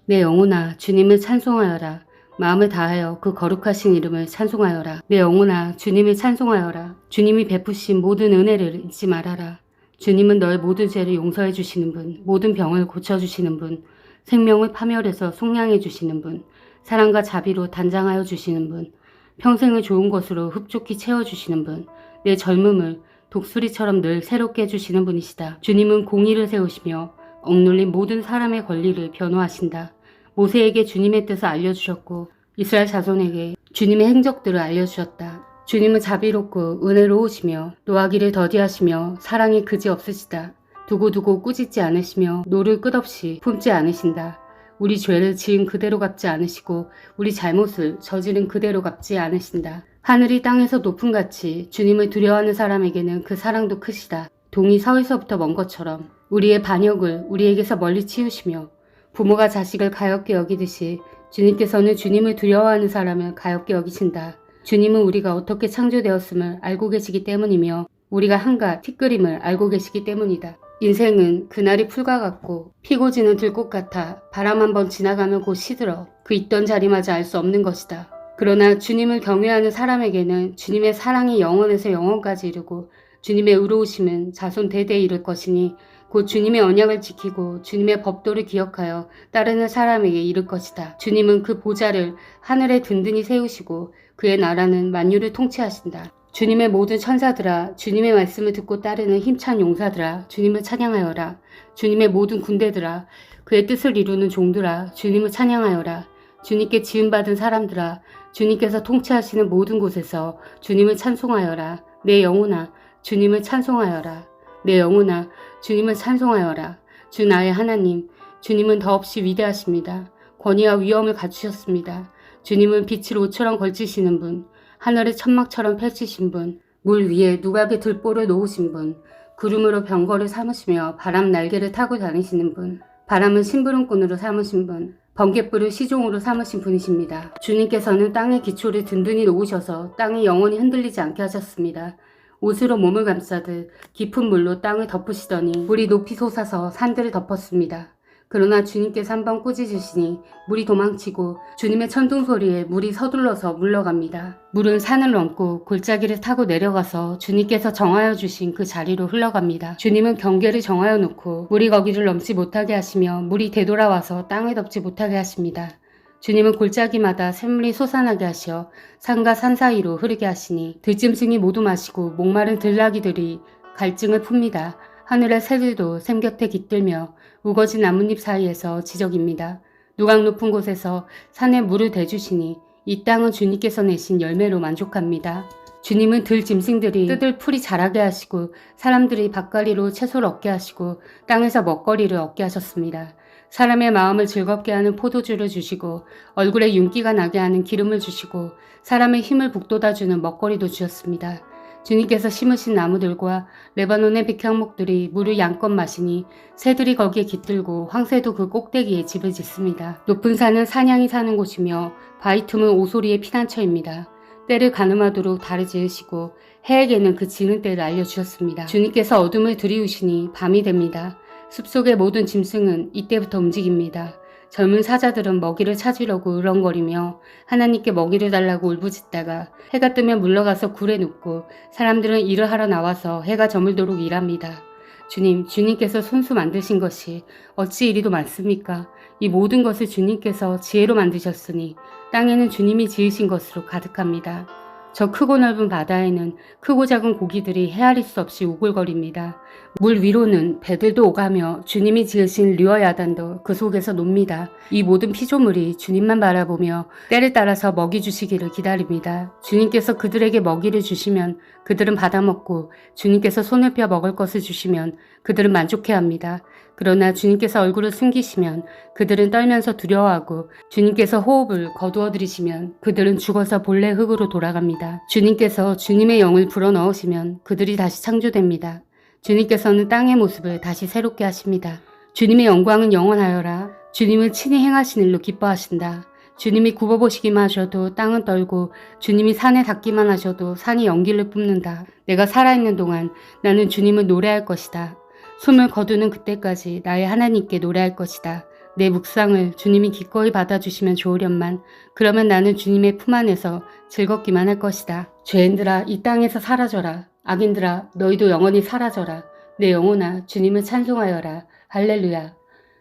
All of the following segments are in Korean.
내 영혼아 주님을 찬송하여라. 마음을 다하여 그 거룩하신 이름을 찬송하여라. 내 영혼아 주님을 찬송하여라. 주님이 베푸신 모든 은혜를 잊지 말아라. 주님은 너의 모든 죄를 용서해 주시는 분, 모든 병을 고쳐주시는 분, 생명을 파멸해서 속량해 주시는 분, 사랑과 자비로 단장하여 주시는 분, 평생을 좋은 것으로 흡족히 채워주시는 분, 내 젊음을 독수리처럼 늘 새롭게 해주시는 분이시다. 주님은 공의를 세우시며 억눌린 모든 사람의 권리를 변호하신다. 모세에게 주님의 뜻을 알려주셨고 이스라엘 자손에게 주님의 행적들을 알려주셨다. 주님은 자비롭고 은혜로우시며 노하기를 더디하시며 사랑이 그지없으시다. 두고두고 꾸짖지 않으시며 노를 끝없이 품지 않으신다. 우리 죄를 지은 그대로 갚지 않으시고 우리 잘못을 저지른 그대로 갚지 않으신다. 하늘이 땅에서 높음같이 주님을 두려워하는 사람에게는 그 사랑도 크시다. 동이 서에서부터 먼 것처럼 우리의 반역을 우리에게서 멀리 치우시며 부모가 자식을 가엾게 여기듯이 주님께서는 주님을 두려워하는 사람을 가엾게 여기신다. 주님은 우리가 어떻게 창조되었음을 알고 계시기 때문이며 우리가 한갓 티끌임을 알고 계시기 때문이다. 인생은 그날이 풀과 같고 피고 지는 들꽃 같아 바람 한번 지나가면 곧 시들어 그 있던 자리마저 알 수 없는 것이다. 그러나 주님을 경외하는 사람에게는 주님의 사랑이 영원에서 영원까지 이르고 주님의 의로우심은 자손 대대에 이를 것이니 곧 주님의 언약을 지키고 주님의 법도를 기억하여 따르는 사람에게 이를 것이다. 주님은 그 보좌를 하늘에 든든히 세우시고 그의 나라는 만유를 통치하신다. 주님의 모든 천사들아, 주님의 말씀을 듣고 따르는 힘찬 용사들아, 주님을 찬양하여라. 주님의 모든 군대들아, 그의 뜻을 이루는 종들아, 주님을 찬양하여라. 주님께 지음받은 사람들아, 주님께서 통치하시는 모든 곳에서 주님을 찬송하여라. 내 영혼아, 주님을 찬송하여라. 내 영혼아, 주님을 찬송하여라. 주 나의 하나님, 주님은 더없이 위대하십니다. 권위와 위엄을 갖추셨습니다. 주님은 빛을 옷처럼 걸치시는 분, 하늘을 천막처럼 펼치신 분, 물 위에 누각의 들보를 놓으신 분, 구름으로 병거를 삼으시며 바람 날개를 타고 다니시는 분, 바람은 심부름꾼으로 삼으신 분, 번갯불을 시종으로 삼으신 분이십니다. 주님께서는 땅의 기초를 든든히 놓으셔서 땅이 영원히 흔들리지 않게 하셨습니다. 옷으로 몸을 감싸듯 깊은 물로 땅을 덮으시더니 물이 높이 솟아서 산들을 덮었습니다. 그러나 주님께서 한번 꾸짖으시니 물이 도망치고 주님의 천둥소리에 물이 서둘러서 물러갑니다. 물은 산을 넘고 골짜기를 타고 내려가서 주님께서 정하여 주신 그 자리로 흘러갑니다. 주님은 경계를 정하여 놓고 물이 거기를 넘지 못하게 하시며 물이 되돌아와서 땅을 덮지 못하게 하십니다. 주님은 골짜기마다 샘물이 솟아나게 하시어 산과 산 사이로 흐르게 하시니 들짐승이 모두 마시고 목마른 들나귀들이 갈증을 풉니다. 하늘의 새들도 샘 곁에 깃들며 우거진 나뭇잎 사이에서 지적입니다. 누각 높은 곳에서 산에 물을 대주시니 이 땅은 주님께서 내신 열매로 만족합니다. 주님은 들짐승들이 뜯을 풀이 자라게 하시고 사람들이 밭가리로 채소를 얻게 하시고 땅에서 먹거리를 얻게 하셨습니다. 사람의 마음을 즐겁게 하는 포도주를 주시고 얼굴에 윤기가 나게 하는 기름을 주시고 사람의 힘을 북돋아주는 먹거리도 주셨습니다. 주님께서 심으신 나무들과 레바논의 백향목들이 물을 양껏 마시니 새들이 거기에 깃들고 황새도 그 꼭대기에 집을 짓습니다. 높은 산은 사냥이 사는 곳이며 바위 틈은 오소리의 피난처입니다. 때를 가늠하도록 달을 지으시고 해에게는 그 지는 때를 알려주셨습니다. 주님께서 어둠을 들이우시니 밤이 됩니다. 숲속의 모든 짐승은 이때부터 움직입니다. 젊은 사자들은 먹이를 찾으려고 으렁거리며 하나님께 먹이를 달라고 울부짖다가 해가 뜨면 물러가서 굴에 눕고 사람들은 일을 하러 나와서 해가 저물도록 일합니다. 주님께서 손수 만드신 것이 어찌 이리도 많습니까? 이 모든 것을 주님께서 지혜로 만드셨으니 땅에는 주님이 지으신 것으로 가득합니다. 저 크고 넓은 바다에는 크고 작은 고기들이 헤아릴 수 없이 우글거립니다. 물 위로는 배들도 오가며 주님이 지으신 류어야단도 그 속에서 놉니다. 이 모든 피조물이 주님만 바라보며 때를 따라서 먹이 주시기를 기다립니다. 주님께서 그들에게 먹이를 주시면 그들은 받아먹고 주님께서 손을 펴 먹을 것을 주시면 그들은 만족해합니다. 그러나 주님께서 얼굴을 숨기시면 그들은 떨면서 두려워하고 주님께서 호흡을 거두어들이시면 그들은 죽어서 본래 흙으로 돌아갑니다. 주님께서 주님의 영을 불어넣으시면 그들이 다시 창조됩니다. 주님께서는 땅의 모습을 다시 새롭게 하십니다. 주님의 영광은 영원하여라. 주님은 친히 행하신 일로 기뻐하신다. 주님이 굽어보시기만 하셔도 땅은 떨고 주님이 산에 닿기만 하셔도 산이 연기를 뿜는다. 내가 살아있는 동안 나는 주님을 노래할 것이다. 숨을 거두는 그때까지 나의 하나님께 노래할 것이다. 내 묵상을 주님이 기꺼이 받아주시면 좋으련만 그러면 나는 주님의 품 안에서 즐겁기만 할 것이다. 죄인들아 이 땅에서 사라져라. 악인들아 너희도 영원히 사라져라. 내 영혼아 주님을 찬송하여라. 할렐루야.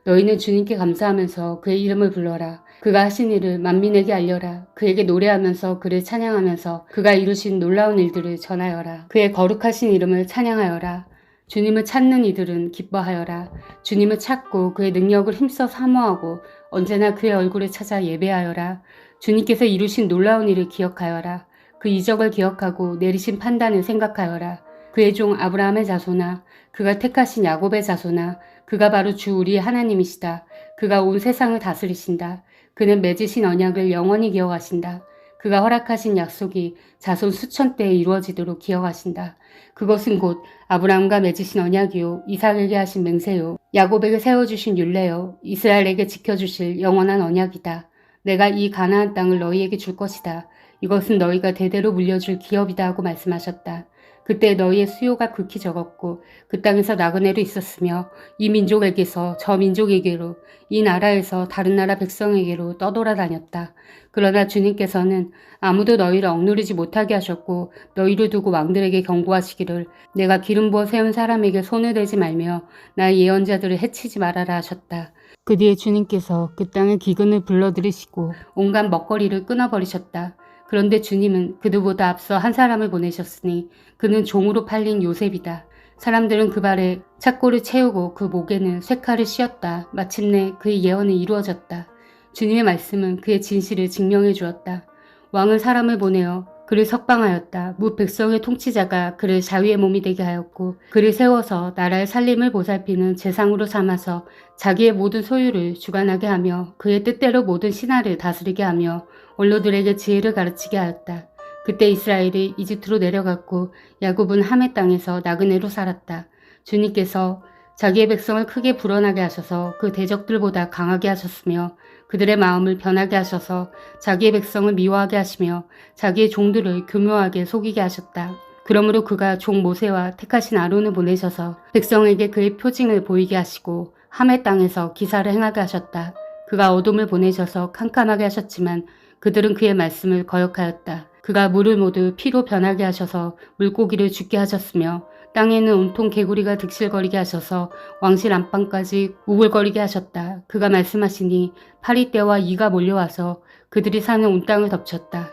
너희는 주님께 감사하면서 그의 이름을 불러라. 그가 하신 일을 만민에게 알려라. 그에게 노래하면서 그를 찬양하면서 그가 이루신 놀라운 일들을 전하여라. 그의 거룩하신 이름을 찬양하여라. 주님을 찾는 이들은 기뻐하여라. 주님을 찾고 그의 능력을 힘써 사모하고 언제나 그의 얼굴을 찾아 예배하여라. 주님께서 이루신 놀라운 일을 기억하여라. 그 이적을 기억하고 내리신 판단을 생각하여라. 그의 종 아브라함의 자손아, 그가 택하신 야곱의 자손아, 그가 바로 주 우리의 하나님이시다. 그가 온 세상을 다스리신다. 그는 맺으신 언약을 영원히 기억하신다. 그가 허락하신 약속이 자손 수천 때에 이루어지도록 기억하신다. 그것은 곧 아브라함과 맺으신 언약이요, 이삭에게 하신 맹세요, 야곱에게 세워주신 율례요, 이스라엘에게 지켜주실 영원한 언약이다. 내가 이 가나안 땅을 너희에게 줄 것이다. 이것은 너희가 대대로 물려줄 기업이다 하고 말씀하셨다. 그때 너희의 수요가 극히 적었고 그 땅에서 나그네로 있었으며 이 민족에게서 저 민족에게로 이 나라에서 다른 나라 백성에게로 떠돌아다녔다. 그러나 주님께서는 아무도 너희를 억누르지 못하게 하셨고 너희를 두고 왕들에게 경고하시기를 내가 기름 부어 세운 사람에게 손을 대지 말며 나의 예언자들을 해치지 말아라 하셨다. 그 뒤에 주님께서 그 땅의 기근을 불러들이시고 온갖 먹거리를 끊어버리셨다. 그런데 주님은 그들보다 앞서 한 사람을 보내셨으니 그는 종으로 팔린 요셉이다. 사람들은 그 발에 착고를 채우고 그 목에는 쇠칼을 씌었다. 마침내 그의 예언은 이루어졌다. 주님의 말씀은 그의 진실을 증명해 주었다. 왕은 사람을 보내어 그를 석방하였다. 무 백성의 통치자가 그를 자위의 몸이 되게 하였고 그를 세워서 나라의 살림을 보살피는 재상으로 삼아서 자기의 모든 소유를 주관하게 하며 그의 뜻대로 모든 신하를 다스리게 하며 원로들에게 지혜를 가르치게 하였다. 그때 이스라엘이 이집트로 내려갔고 야곱은 함의 땅에서 나그네로 살았다. 주님께서 자기의 백성을 크게 불어나게 하셔서 그 대적들보다 강하게 하셨으며 그들의 마음을 변하게 하셔서 자기의 백성을 미워하게 하시며 자기의 종들을 교묘하게 속이게 하셨다. 그러므로 그가 종 모세와 택하신 아론을 보내셔서 백성에게 그의 표징을 보이게 하시고 함의 땅에서 기사를 행하게 하셨다. 그가 어둠을 보내셔서 캄캄하게 하셨지만 그들은 그의 말씀을 거역하였다. 그가 물을 모두 피로 변하게 하셔서 물고기를 죽게 하셨으며 땅에는 온통 개구리가 득실거리게 하셔서 왕실 안방까지 우글거리게 하셨다. 그가 말씀하시니 파리떼와 이가 몰려와서 그들이 사는 온 땅을 덮쳤다.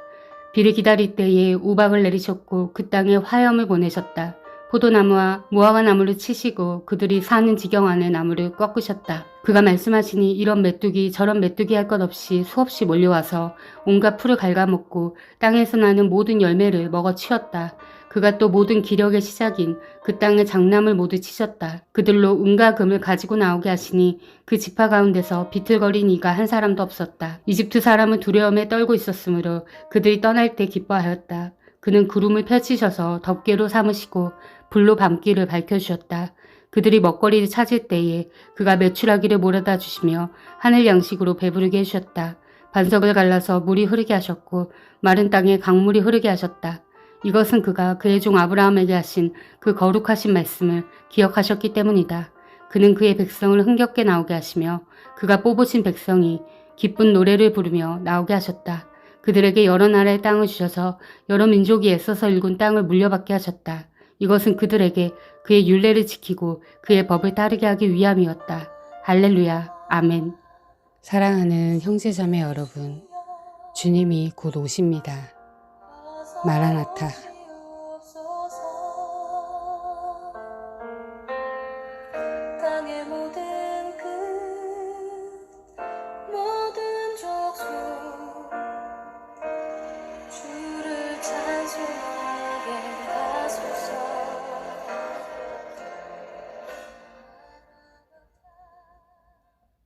비를 기다릴 때에 우박을 내리셨고 그 땅에 화염을 보내셨다. 포도나무와 무화과 나무를 치시고 그들이 사는 지경 안의 나무를 꺾으셨다. 그가 말씀하시니 이런 메뚜기 저런 메뚜기 할 것 없이 수없이 몰려와서 온갖 풀을 갉아먹고 땅에서 나는 모든 열매를 먹어치웠다. 그가 또 모든 기력의 시작인 그 땅의 장남을 모두 치셨다. 그들로 은과 금을 가지고 나오게 하시니 그 지파 가운데서 비틀거린 이가 한 사람도 없었다. 이집트 사람은 두려움에 떨고 있었으므로 그들이 떠날 때 기뻐하였다. 그는 구름을 펼치셔서 덮개로 삼으시고 불로 밤길을 밝혀주셨다. 그들이 먹거리를 찾을 때에 그가 메추라기를 몰아다 주시며 하늘 양식으로 배부르게 해주셨다. 반석을 갈라서 물이 흐르게 하셨고 마른 땅에 강물이 흐르게 하셨다. 이것은 그가 그의 종 아브라함에게 하신 그 거룩하신 말씀을 기억하셨기 때문이다. 그는 그의 백성을 흥겹게 나오게 하시며 그가 뽑으신 백성이 기쁜 노래를 부르며 나오게 하셨다. 그들에게 여러 나라의 땅을 주셔서 여러 민족이 애써서 일군 땅을 물려받게 하셨다. 이것은 그들에게 그의 율례를 지키고 그의 법을 따르게 하기 위함이었다. 할렐루야. 아멘. 사랑하는 형제자매 여러분, 주님이 곧 오십니다. 마라나타.